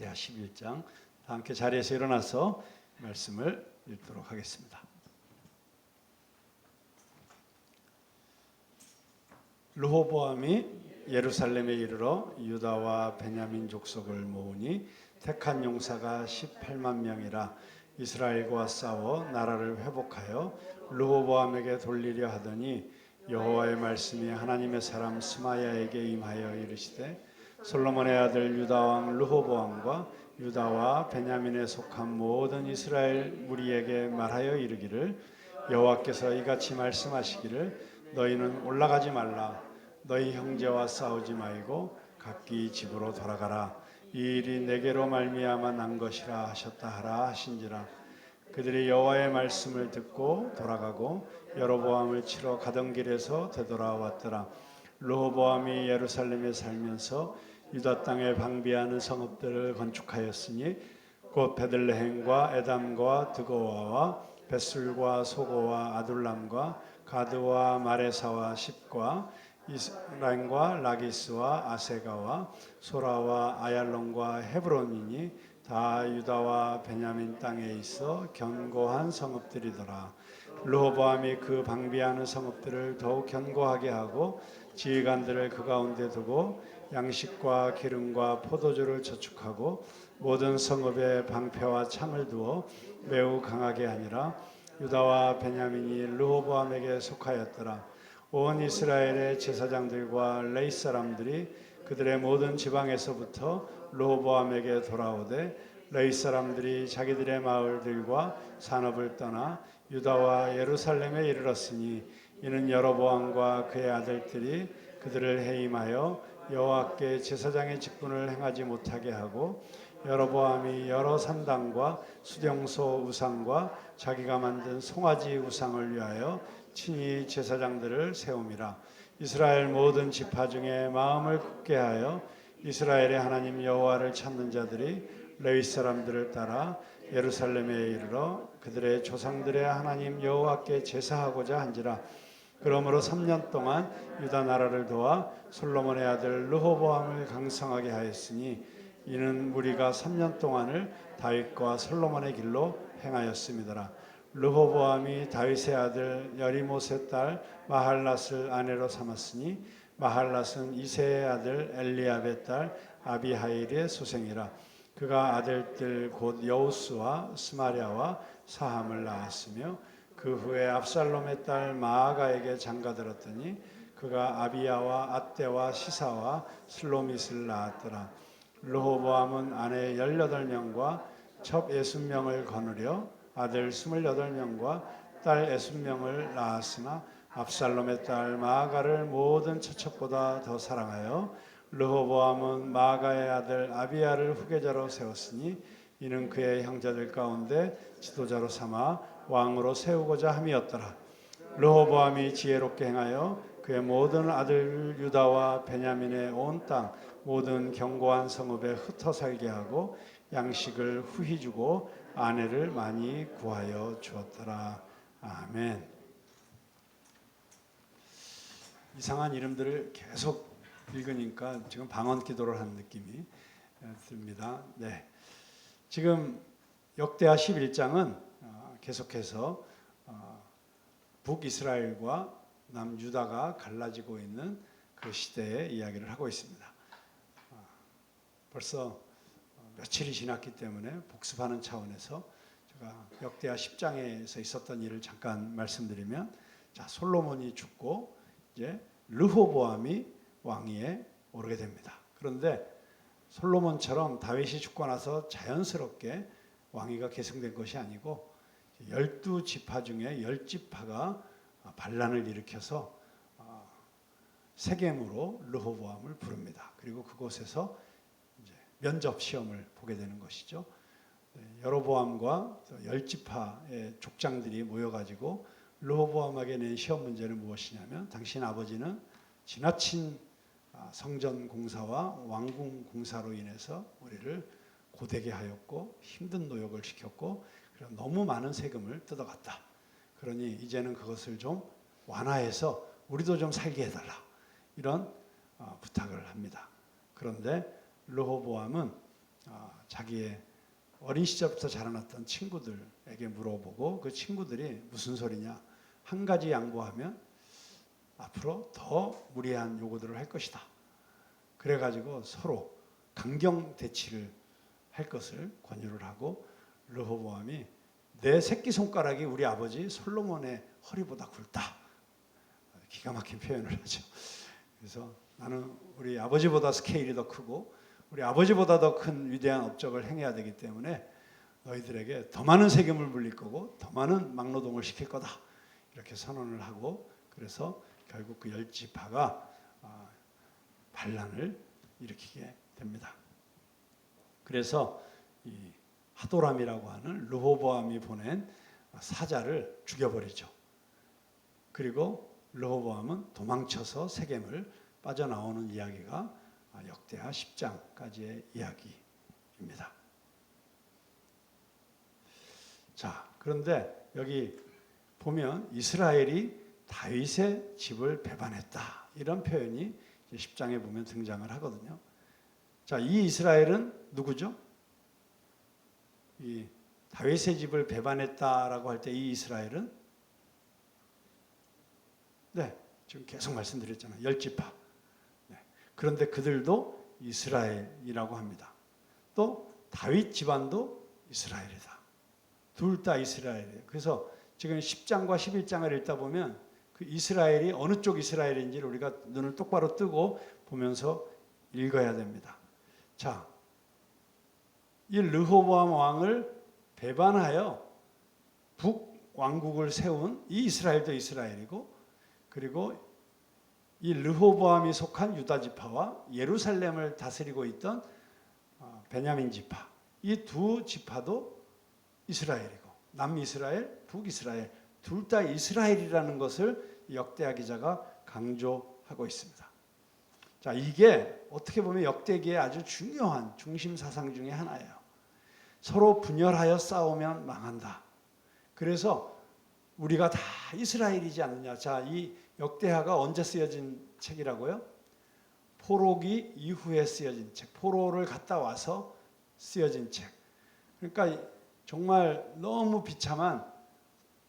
역대하 11장 다 함께 자리에서 일어나서 말씀을 읽도록 하겠습니다. 르호보암이 예루살렘에 이르러 유다와 베냐민 족속을 모으니 택한 용사가 18만 명이라 이스라엘과 싸워 나라를 회복하여 르호보암에게 돌리려 하더니 여호와의 말씀이 하나님의 사람 스마야에게 임하여 이르시되 솔로몬의 아들 유다 왕 르호보암과 유다와 베냐민에 속한 모든 이스라엘 무리에게 말하여 이르기를 여호와께서 이같이 말씀하시기를 너희는 올라가지 말라. 너희 형제와 싸우지 말고 각기 집으로 돌아가라. 이 일이 내게로 말미암아 난 것이라 하셨다 하라 하신지라. 그들이 여호와의 말씀을 듣고 돌아가고 여로보암을 치러 가던 길에서 되돌아왔더라. 르호보암이 예루살렘에 살면서 유다 땅에 방비하는 성읍들을 건축하였으니 곧 베들레헴과 에담과 드고와와 벳술과 소고와 아둘람과 가드와 마레사와 십과 이스라임과 라기스와 아세가와 소라와 아얄론과 헤브론이니 다 유다와 베냐민 땅에 있어 견고한 성읍들이더라. 르호보암이 그 방비하는 성읍들을 더욱 견고하게 하고 지휘관들을 그 가운데 두고 양식과 기름과 포도주를 저축하고 모든 성읍에 방패와 창을 두어 매우 강하게 하니라. 유다와 베냐민이 르호보암에게 속하였더라. 온 이스라엘의 제사장들과 레위 사람들이 그들의 모든 지방에서부터 르호보암에게 돌아오되 레위 사람들이 자기들의 마을들과 산업을 떠나 유다와 예루살렘에 이르렀으니 이는 여로보암과 그의 아들들이 그들을 해임하여 여호와께 제사장의 직분을 행하지 못하게 하고 여로보암이 여러 산당과 수령소 우상과 자기가 만든 송아지 우상을 위하여 친히 제사장들을 세움이라. 이스라엘 모든 지파 중에 마음을 굳게 하여 이스라엘의 하나님 여호와를 찾는 자들이 레위 사람들을 따라 예루살렘에 이르러 그들의 조상들의 하나님 여호와께 제사하고자 한지라. 그러므로 3년 동안 유다 나라를 도와 솔로몬의 아들 르호보암을 강성하게 하였으니 이는 무리가 3년 동안을 다윗과 솔로몬의 길로 행하였음이더라. 르호보암이 다윗의 아들 여리못의 딸 마할랏을 아내로 삼았으니 마할랏은 이새의 아들 엘리압의 딸 아비하일의 소생이라. 그가 아들들 곧 여우스와 스마랴와 사함을 낳았으며 그 후에 압살롬의 딸 마아가에게 장가들었더니 그가 아비야와 앗대와 시사와 슬로밋을 낳았더라. 르호보암은 아내 18명과 첩 60명을 거느려 아들 28명과 딸 60명을 낳았으나 압살롬의 딸 마아가를 모든 처첩보다 더 사랑하여 르호보암은 마아가의 아들 아비야를 후계자로 세웠으니 이는 그의 형제들 가운데 지도자로 삼아 왕으로 세우고자 함이었더라. 르호보암이 지혜롭게 행하여 그의 모든 아들 유다와 베냐민의 온 땅 모든 견고한 성읍에 흩어 살게 하고 양식을 후히 주고 아내를 많이 구하여 주었더라. 아멘. 이상한 이름들을 계속 읽으니까 지금 방언 기도를 하는 느낌이 듭니다. 네. 지금 역대하 11장은 계속해서 북이스라엘과 남유다가 갈라지고 있는 그 시대의 이야기를 하고 있습니다. 벌써 며칠이 지났기 때문에 복습하는 차원에서 제가 역대하 10장에서 있었던 일을 잠깐 말씀드리면, 자, 솔로몬이 죽고 이제 르호보암이 왕위에 오르게 됩니다. 그런데 솔로몬처럼 다윗이 죽고 나서 자연스럽게 왕위가 계승된 것이 아니고 12지파 중에 10지파가 반란을 일으켜서 세겜으로 르호보암을 부릅니다. 그리고 그곳에서 이제 면접 시험을 보게 되는 것이죠. 여로보암과 10지파의 족장들이 모여가지고 르호보암에게 낸 시험 문제는 무엇이냐면, 당신 아버지는 지나친 성전 공사와 왕궁 공사로 인해서 우리를 고되게 하였고 힘든 노역을 시켰고 너무 많은 세금을 뜯어갔다. 그러니 이제는 그것을 좀 완화해서 우리도 좀 살게 해달라. 이런 부탁을 합니다. 그런데 르호보암은 자기의 어린 시절부터 자라났던 친구들에게 물어보고 그 친구들이 무슨 소리냐, 한 가지 양보하면 앞으로 더 무리한 요구들을 할 것이다. 그래가지고 서로 강경 대치를 할 것을 권유를 하고, 르호보암이 내 새끼손가락이 우리 아버지 솔로몬의 허리보다 굵다. 기가 막힌 표현을 하죠. 그래서 나는 우리 아버지보다 스케일이 더 크고 우리 아버지보다 더 큰 위대한 업적을 행해야 되기 때문에 너희들에게 더 많은 세금을 물릴 거고 더 많은 막노동을 시킬 거다. 이렇게 선언을 하고, 그래서 결국 그 10지파가 반란을 일으키게 됩니다. 그래서 이 하도람이라고 하는 르호보암이 보낸 사자를 죽여버리죠. 그리고 르호보암은 도망쳐서 세겜을 빠져나오는 이야기가 역대하 10장까지의 이야기입니다. 자, 그런데 여기 보면 이스라엘이 다윗의 집을 배반했다, 이런 표현이 10장에 보면 등장을 하거든요. 자, 이 이스라엘은 누구죠? 이 다윗의 집을 배반했다라고 할 때 이 이스라엘은, 네, 지금 계속 말씀드렸잖아요. 10지파. 네. 그런데 그들도 이스라엘이라고 합니다. 또 다윗 집안도 이스라엘이다. 둘 다 이스라엘이에요. 그래서 지금 10장과 11장을 읽다 보면 그 이스라엘이 어느 쪽 이스라엘인지를 우리가 눈을 똑바로 뜨고 보면서 읽어야 됩니다. 자, 이 르호보암 왕을 배반하여 북왕국을 세운 이 이스라엘도 이스라엘이고, 그리고 이 르호보암이 속한 유다 지파와 예루살렘을 다스리고 있던 베냐민 지파, 이 두 지파도 이스라엘이고, 남이스라엘, 북이스라엘, 둘 다 이스라엘이라는 것을 역대하 기자가 강조하고 있습니다. 자, 이게 어떻게 보면 역대기의 아주 중요한 중심 사상 중에 하나예요. 서로 분열하여 싸우면 망한다. 그래서 우리가 다 이스라엘이지 않느냐. 자, 이 역대하가 언제 쓰여진 책이라고요? 포로기 이후에 쓰여진 책. 포로를 갔다 와서 쓰여진 책. 그러니까 정말 너무 비참한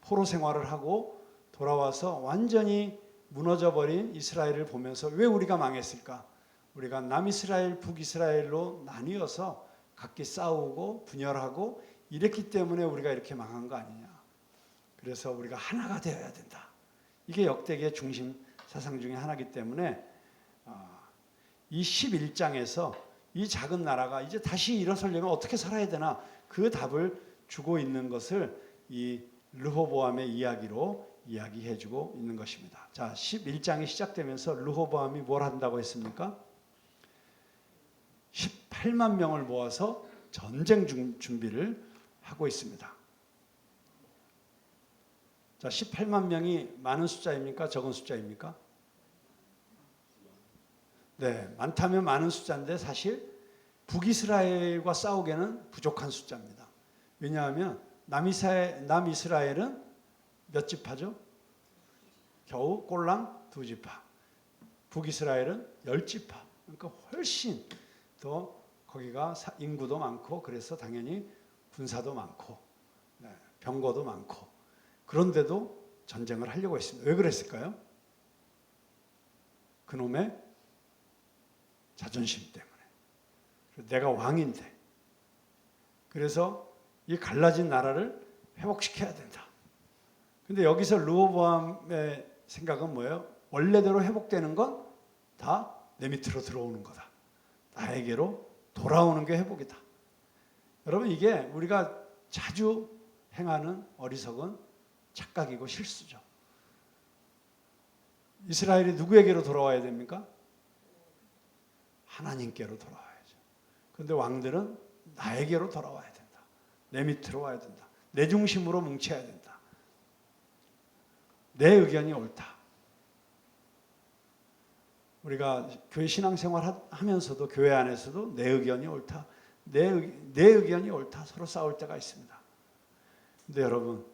포로 생활을 하고 돌아와서 완전히 무너져버린 이스라엘을 보면서 왜 우리가 망했을까? 우리가 남이스라엘, 북이스라엘로 나뉘어서 각기 싸우고 분열하고 이랬기 때문에 우리가 이렇게 망한 거 아니냐. 그래서 우리가 하나가 되어야 된다. 이게 역대기의 중심 사상 중에 하나이기 때문에 이 11장에서 이 작은 나라가 이제 다시 일어서려면 어떻게 살아야 되나, 그 답을 주고 있는 것을 이 르호보암의 이야기로 이야기해주고 있는 것입니다. 자, 11장이 시작되면서 르호보암이 뭘 한다고 했습니까? 18만 명을 모아서 전쟁 준비를 하고 있습니다. 자, 18만 명이 많은 숫자입니까? 적은 숫자입니까? 네, 많다면 많은 숫자인데 사실 북이스라엘과 싸우기에는 부족한 숫자입니다. 왜냐하면 남이스라엘은 몇 지파죠? 겨우 꼴랑 2지파. 북이스라엘은 10지파. 그러니까 훨씬 더 거기가 인구도 많고, 그래서 당연히 군사도 많고 병거도 많고, 그런데도 전쟁을 하려고 했습니다. 왜 그랬을까요? 그놈의 자존심 때문에. 내가 왕인데. 그래서 이 갈라진 나라를 회복시켜야 된다. 근데 여기서 르호보암의 생각은 뭐예요? 원래대로 회복되는 건 다 내 밑으로 들어오는 거다. 나에게로 돌아오는 게 회복이다. 여러분, 이게 우리가 자주 행하는 어리석은 착각이고 실수죠. 이스라엘이 누구에게로 돌아와야 됩니까? 하나님께로 돌아와야죠. 그런데 왕들은 나에게로 돌아와야 된다. 내 밑으로 와야 된다. 내 중심으로 뭉쳐야 된다. 내 의견이 옳다. 우리가 교회 신앙생활 하면서도 교회 안에서도 내 의견이 옳다. 내 의견이 옳다. 서로 싸울 때가 있습니다. 근데 여러분,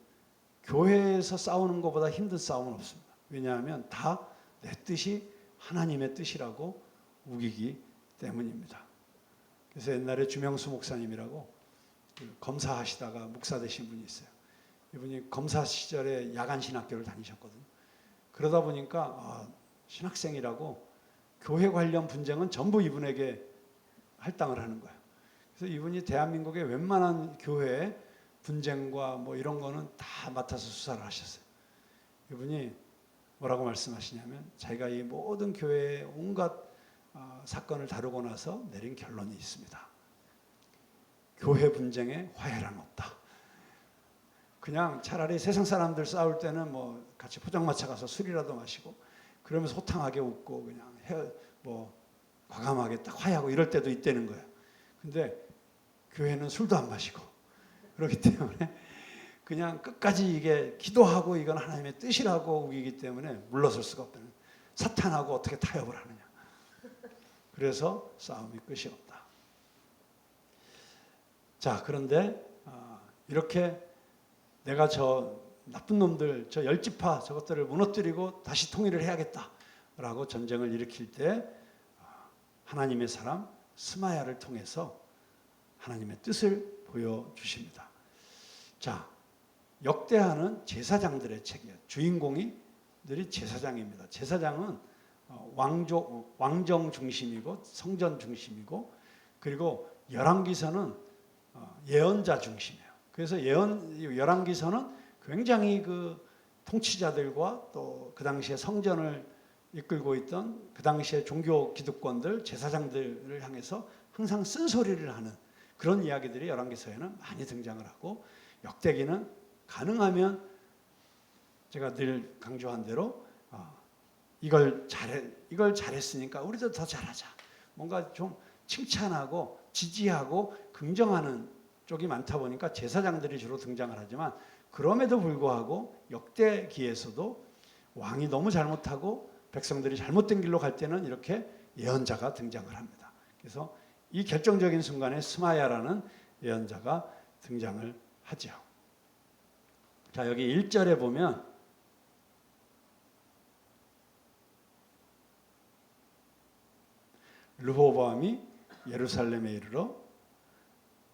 교회에서 싸우는 것보다 힘든 싸움은 없습니다. 왜냐하면 다 내 뜻이 하나님의 뜻이라고 우기기 때문입니다. 그래서 옛날에 주명수 목사님이라고 검사하시다가 목사 되신 분이 있어요. 이분이 검사 시절에 야간 신학교를 다니셨거든요. 그러다 보니까 신학생이라고 교회 관련 분쟁은 전부 이분에게 할당을 하는 거예요. 그래서 이분이 대한민국의 웬만한 교회 분쟁과 뭐 이런 거는 다 맡아서 수사를 하셨어요. 이분이 뭐라고 말씀하시냐면 자기가 이 모든 교회의 온갖 사건을 다루고 나서 내린 결론이 있습니다. 교회 분쟁에 화해란 없다. 그냥 차라리 세상 사람들 싸울 때는 뭐 같이 포장마차 가서 술이라도 마시고 그러면서 호탕하게 웃고 그냥 뭐 과감하게 딱 화해하고 이럴 때도 있다는 거예요. 근데 교회는 술도 안 마시고 그렇기 때문에 그냥 끝까지 이게 기도하고 이건 하나님의 뜻이라고 우기기 때문에 물러설 수가 없다는, 사탄하고 어떻게 타협을 하느냐. 그래서 싸움이 끝이 없다. 자, 그런데 이렇게 내가 저 나쁜 놈들, 저 열지파 저것들을 무너뜨리고 다시 통일을 해야겠다라고 전쟁을 일으킬 때 하나님의 사람 스마야를 통해서 하나님의 뜻을 보여주십니다. 자, 역대하는 제사장들의 책이에요. 주인공이들이 제사장입니다. 제사장은 왕정 중심이고 성전 중심이고, 그리고 열왕기서는 예언자 중심이에요. 그래서 열왕기서는 굉장히 그 통치자들과 또 그 당시에 성전을 이끌고 있던 그 당시에 종교 기득권들, 제사장들을 향해서 항상 쓴소리를 하는 그런 이야기들이 열왕기서에는 많이 등장을 하고, 역대기는 가능하면 제가 늘 강조한 대로 이걸 잘했으니까 우리도 더 잘하자. 뭔가 좀 칭찬하고 지지하고 긍정하는 쪽이 많다 보니까 제사장들이 주로 등장을 하지만, 그럼에도 불구하고 역대기에서도 왕이 너무 잘못하고 백성들이 잘못된 길로 갈 때는 이렇게 예언자가 등장을 합니다. 그래서 이 결정적인 순간에 스마야라는 예언자가 등장을 하죠. 자, 여기 1절에 보면 르호보암이 예루살렘에 이르러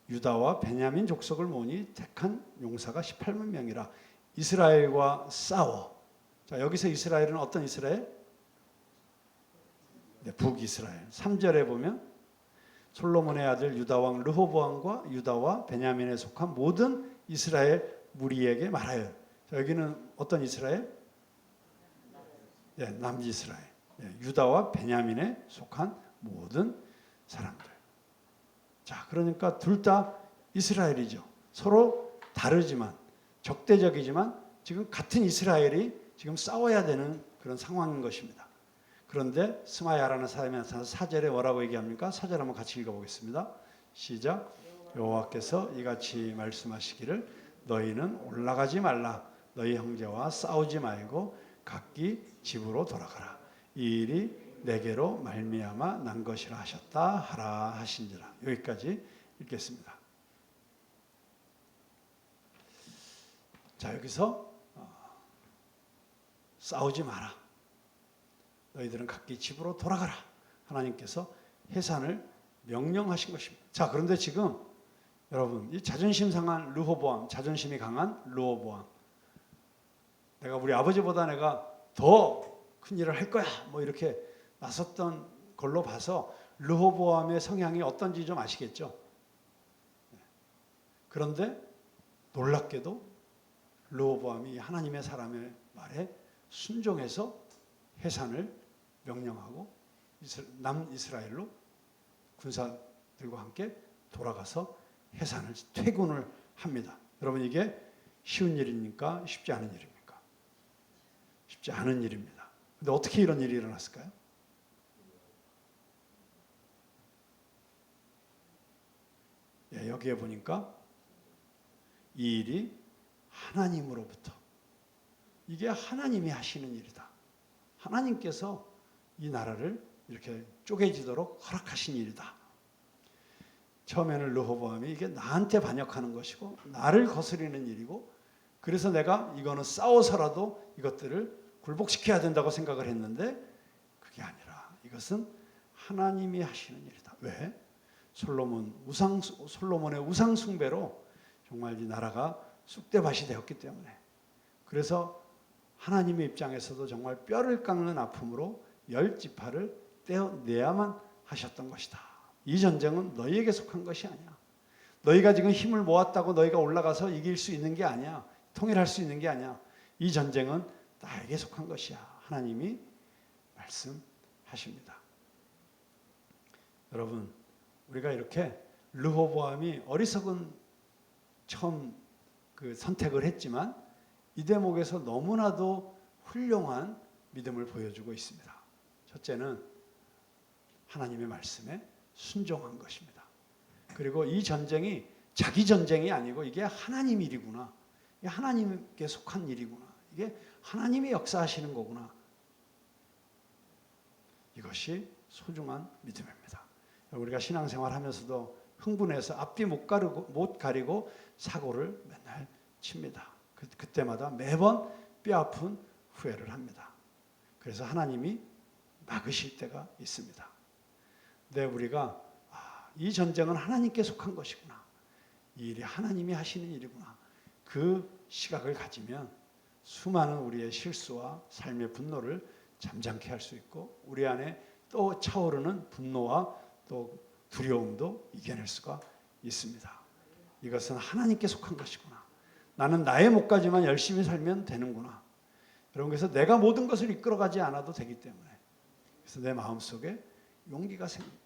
유다와 베냐민 족속을 모으니 택한 용사가 18만 명이라. 이스라엘과 싸워. 자, 여기서 이스라엘은 어떤 이스라엘? 네, 북이스라엘. 3절에 보면 솔로몬의 아들 유다왕 르호보암과 유다와 베냐민에 속한 모든 이스라엘 무리에게 말하여. 자, 여기는 어떤 이스라엘? 네, 남이스라엘. 네, 유다와 베냐민에 속한 모든 사람들. 자, 그러니까 둘 다 이스라엘이죠. 서로 다르지만, 적대적이지만 지금 같은 이스라엘이 지금 싸워야 되는 그런 상황인 것입니다. 그런데 스마야라는 사람이 나타나서 4절에 뭐라고 얘기합니까? 4절 한번 같이 읽어보겠습니다. 시작. 여호와께서 이같이 말씀하시기를 너희는 올라가지 말라. 너희 형제와 싸우지 말고 각기 집으로 돌아가라. 이 일이 내게로 말미암아 난 것이라 하셨다 하라 하신지라. 여기까지 읽겠습니다. 자, 여기서 싸우지 마라. 너희들은 각기 집으로 돌아가라. 하나님께서 해산을 명령하신 것입니다. 자, 그런데 지금 여러분, 이 자존심 상한 르호보암, 자존심이 강한 르호보암, 내가 우리 아버지보다 내가 더 큰 일을 할 거야, 뭐 이렇게 나섰던 걸로 봐서 르호보암의 성향이 어떤지 좀 아시겠죠? 그런데 놀랍게도 르호보암이 하나님의 사람의 말에 순종해서 해산을 명령하고 남이스라엘로 군사들과 함께 돌아가서 해산을 퇴군을 합니다. 여러분, 이게 쉬운 일입니까? 쉽지 않은 일입니까? 쉽지 않은 일입니다. 근데 어떻게 이런 일이 일어났을까요? 예, 여기에 보니까 이 일이 하나님으로부터, 이게 하나님이 하시는 일이다. 하나님께서 이 나라를 이렇게 쪼개지도록 허락하신 일이다. 처음에는 르호보암이 이게 나한테 반역하는 것이고 나를 거스리는 일이고, 그래서 내가 이거는 싸워서라도 이것들을 굴복시켜야 된다고 생각을 했는데, 그게 아니라 이것은 하나님이 하시는 일이다. 왜? 솔로몬의 우상 숭배로 정말 이 나라가 쑥대밭이 되었기 때문에, 그래서 하나님의 입장에서도 정말 뼈를 깎는 아픔으로 10지파를 떼어내야만 하셨던 것이다. 이 전쟁은 너희에게 속한 것이 아니야. 너희가 지금 힘을 모았다고 너희가 올라가서 이길 수 있는 게 아니야. 통일할 수 있는 게 아니야. 이 전쟁은 나에게 속한 것이야. 하나님이 말씀하십니다. 여러분, 우리가 이렇게 르호보암이 어리석은 처음 선택을 했지만 이 대목에서 너무나도 훌륭한 믿음을 보여주고 있습니다. 첫째는 하나님의 말씀에 순종한 것입니다. 그리고 이 전쟁이 자기 전쟁이 아니고 이게 하나님 일이구나. 이게 하나님께 속한 일이구나. 이게 하나님이 역사하시는 거구나. 이것이 소중한 믿음입니다. 우리가 신앙생활 하면서도 흥분해서 앞뒤 못 가리고 사고를 맨날 칩니다. 그때마다 매번 뼈아픈 후회를 합니다. 그래서 하나님이 막으실 때가 있습니다. 근데 우리가 이 전쟁은 하나님께 속한 것이구나. 이 일이 하나님이 하시는 일이구나. 그 시각을 가지면 수많은 우리의 실수와 삶의 분노를 잠잠케 할 수 있고 우리 안에 또 차오르는 분노와 또 두려움도 이겨낼 수가 있습니다. 이것은 하나님께 속한 것이구나. 나는 나의 몫까지만 열심히 살면 되는구나. 여러분, 그래서 내가 모든 것을 이끌어가지 않아도 되기 때문에, 그래서 내 마음속에 용기가 생깁니다.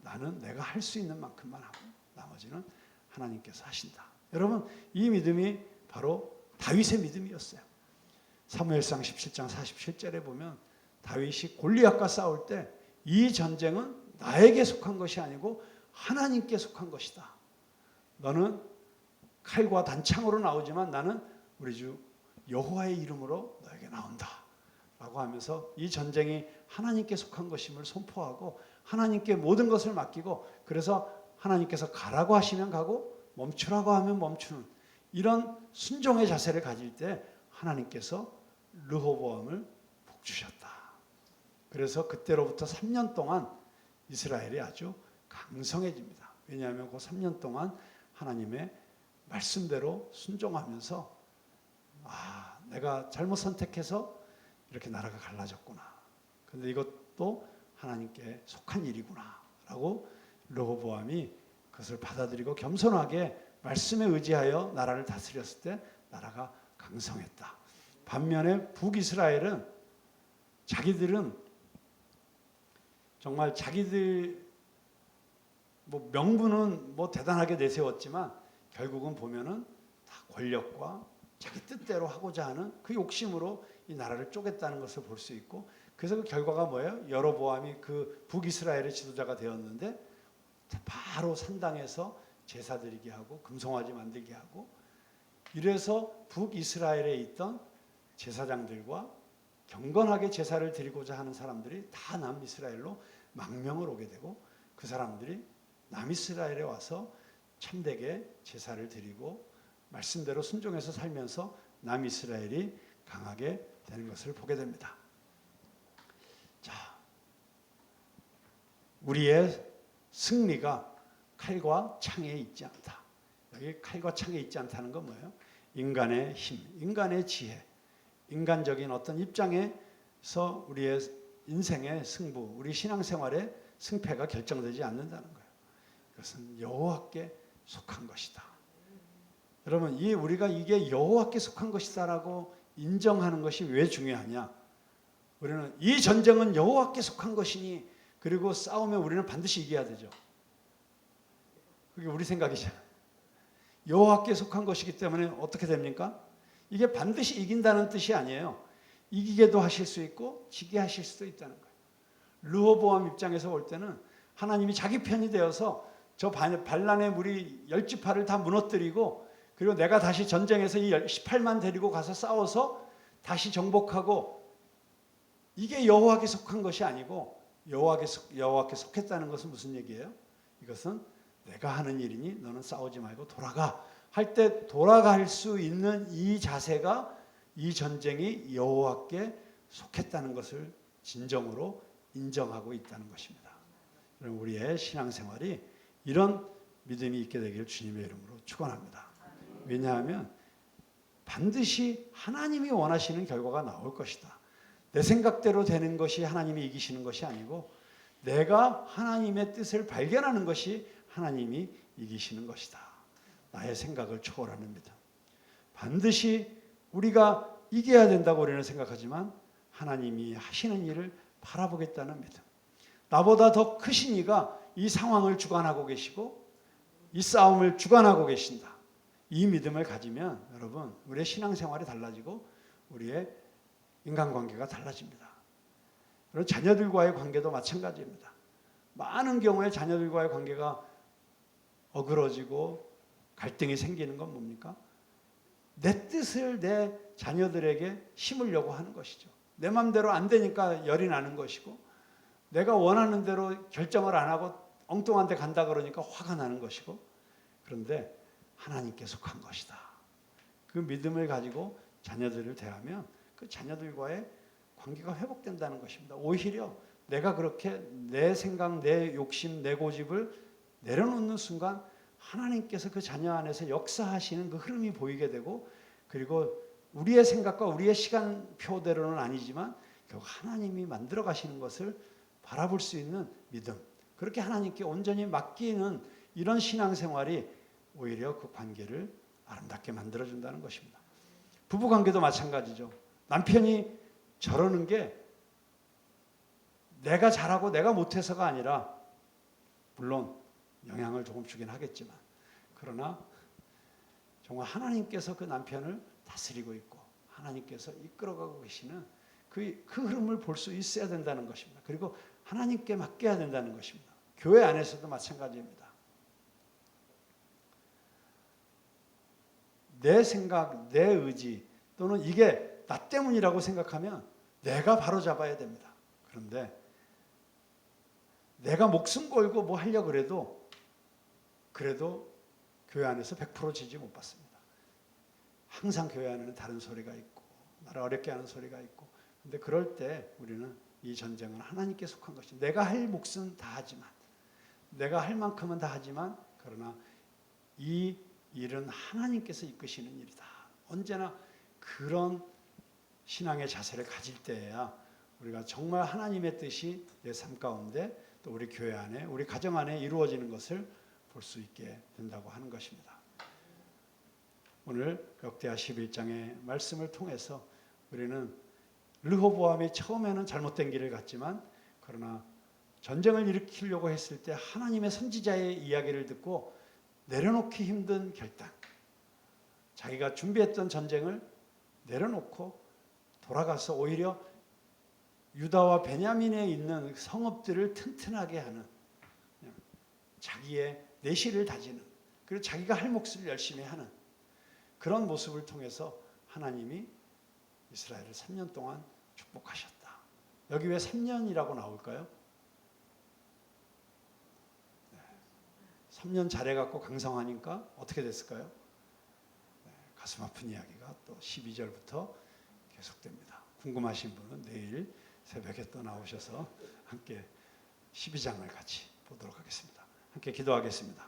나는 내가 할 수 있는 만큼만 하고 나머지는 하나님께서 하신다. 여러분, 이 믿음이 바로 다윗의 믿음이었어요. 사무엘상 17장 47절에 보면 다윗이 골리앗과 싸울 때 이 전쟁은 나에게 속한 것이 아니고 하나님께 속한 것이다. 너는 칼과 단창으로 나오지만 나는 우리 주 여호와의 이름으로 너에게 나온다 라고 하면서 이 전쟁이 하나님께 속한 것임을 선포하고 하나님께 모든 것을 맡기고, 그래서 하나님께서 가라고 하시면 가고 멈추라고 하면 멈추는 이런 순종의 자세를 가질 때 하나님께서 르호보암을 복주셨다. 그래서 그때로부터 3년 동안 이스라엘이 아주 강성해집니다. 왜냐하면 그 3년 동안 하나님의 말씀대로 순종하면서 내가 잘못 선택해서 이렇게 나라가 갈라졌구나. 그런데 이것도 하나님께 속한 일이구나 라고 르호보암이 그것을 받아들이고 겸손하게 말씀에 의지하여 나라를 다스렸을 때 나라가 강성했다. 반면에 북이스라엘은 자기들은 정말 자기들 명분은 대단하게 내세웠지만 결국은 보면은 다 권력과 자기 뜻대로 하고자 하는 그 욕심으로 이 나라를 쪼갰다는 것을 볼 수 있고, 그래서 그 결과가 뭐예요? 여로보암이 그 북이스라엘의 지도자가 되었는데 바로 산당에서 제사 드리게 하고 금송아지 만들게 하고, 이래서 북이스라엘에 있던 제사장들과 경건하게 제사를 드리고자 하는 사람들이 다 남이스라엘로 망명을 오게 되고, 그 사람들이 남이스라엘에 와서 참되게 제사를 드리고 말씀대로 순종해서 살면서 남이스라엘이 강하게 되는 것을 보게 됩니다. 자, 우리의 승리가 칼과 창에 있지 않다. 여기 칼과 창에 있지 않다는 건 뭐예요? 인간의 힘, 인간의 지혜, 인간적인 어떤 입장에서 우리의 인생의 승부, 우리 신앙생활의 승패가 결정되지 않는다는 거예요. 그것은 여호와께 속한 것이다. 여러분, 우리가 이게 여호와께 속한 것이다라고 인정하는 것이 왜 중요하냐? 우리는 이 전쟁은 여호와께 속한 것이니, 그리고 싸우면 우리는 반드시 이겨야 되죠. 그게 우리 생각이잖아요. 여호와께 속한 것이기 때문에 어떻게 됩니까? 이게 반드시 이긴다는 뜻이 아니에요. 이기게도 하실 수 있고 지게 하실 수도 있다는 거예요. 르호보암 입장에서 볼 때는 하나님이 자기 편이 되어서 저 반란의 무리 10지파를 다 무너뜨리고, 그리고 내가 다시 전쟁에서 이 18만 데리고 가서 싸워서 다시 정복하고, 이게 여호와께 속한 것이 아니고 여호와께 속했다는 것은 무슨 얘기예요? 이것은 내가 하는 일이니 너는 싸우지 말고 돌아가 할 때 돌아갈 수 있는 이 자세가 이 전쟁이 여호와께 속했다는 것을 진정으로 인정하고 있다는 것입니다. 우리의 신앙생활이 이런 믿음이 있게 되기를 주님의 이름으로 축원합니다. 왜냐하면 반드시 하나님이 원하시는 결과가 나올 것이다. 내 생각대로 되는 것이 하나님이 이기시는 것이 아니고 내가 하나님의 뜻을 발견하는 것이 하나님이 이기시는 것이다. 나의 생각을 초월하는 믿음. 반드시 우리가 이겨야 된다고 우리는 생각하지만 하나님이 하시는 일을 바라보겠다는 믿음. 나보다 더 크신 이가 이 상황을 주관하고 계시고 이 싸움을 주관하고 계신다. 이 믿음을 가지면 여러분 우리의 신앙생활이 달라지고 우리의 인간관계가 달라집니다. 그리고 자녀들과의 관계도 마찬가지입니다. 많은 경우에 자녀들과의 관계가 어그러지고 갈등이 생기는 건 뭡니까? 내 뜻을 내 자녀들에게 심으려고 하는 것이죠. 내 마음대로 안 되니까 열이 나는 것이고 내가 원하는 대로 결정을 안 하고 엉뚱한 데 간다 그러니까 화가 나는 것이고 그런데 하나님께 속한 것이다. 그 믿음을 가지고 자녀들을 대하면 그 자녀들과의 관계가 회복된다는 것입니다. 오히려 내가 그렇게 내 생각, 내 욕심, 내 고집을 내려놓는 순간 하나님께서 그 자녀 안에서 역사하시는 그 흐름이 보이게 되고 그리고 우리의 생각과 우리의 시간표대로는 아니지만 결국 하나님이 만들어 가시는 것을 바라볼 수 있는 믿음. 그렇게 하나님께 온전히 맡기는 이런 신앙생활이 오히려 그 관계를 아름답게 만들어준다는 것입니다. 부부관계도 마찬가지죠. 남편이 저러는 게 내가 잘하고 내가 못해서가 아니라 물론 영향을 조금 주긴 하겠지만 그러나 정말 하나님께서 그 남편을 다스리고 있고 하나님께서 이끌어가고 계시는 그 흐름을 볼 수 있어야 된다는 것입니다. 그리고 하나님께 맡겨야 된다는 것입니다. 교회 안에서도 마찬가지입니다. 내 생각, 내 의지 또는 이게 나 때문이라고 생각하면 내가 바로 잡아야 됩니다. 그런데 내가 목숨 걸고 뭐 하려고 그래도 교회 안에서 100% 지지 못 받습니다. 항상 교회 안에는 다른 소리가 있고 나를 어렵게 하는 소리가 있고 근데 그럴 때 우리는 이 전쟁은 하나님께 속한 것이 내가 할 몫은 다 하지만 내가 할 만큼은 다 하지만 그러나 이 일은 하나님께서 이끄시는 일이다. 언제나 그런 신앙의 자세를 가질 때에야 우리가 정말 하나님의 뜻이 내 삶 가운데 또 우리 교회 안에 우리 가정 안에 이루어지는 것을 볼 수 있게 된다고 하는 것입니다. 오늘 역대하 11장의 말씀을 통해서 우리는 르호보암이 처음에는 잘못된 길을 갔지만 그러나 전쟁을 일으키려고 했을 때 하나님의 선지자의 이야기를 듣고 내려놓기 힘든 결단 자기가 준비했던 전쟁을 내려놓고 돌아가서 오히려 유다와 베냐민에 있는 성읍들을 튼튼하게 하는 자기의 내실을 다지는 그리고 자기가 할 몫을 열심히 하는 그런 모습을 통해서 하나님이 이스라엘을 3년 동안 축복하셨다. 여기 왜 3년이라고 나올까요? 3년 잘해갖고 강성하니까 어떻게 됐을까요? 가슴 아픈 이야기가 또 12절부터 계속됩니다. 궁금하신 분은 내일 새벽에 또 나오셔서 함께 12장을 같이 보도록 하겠습니다. 함께 기도하겠습니다.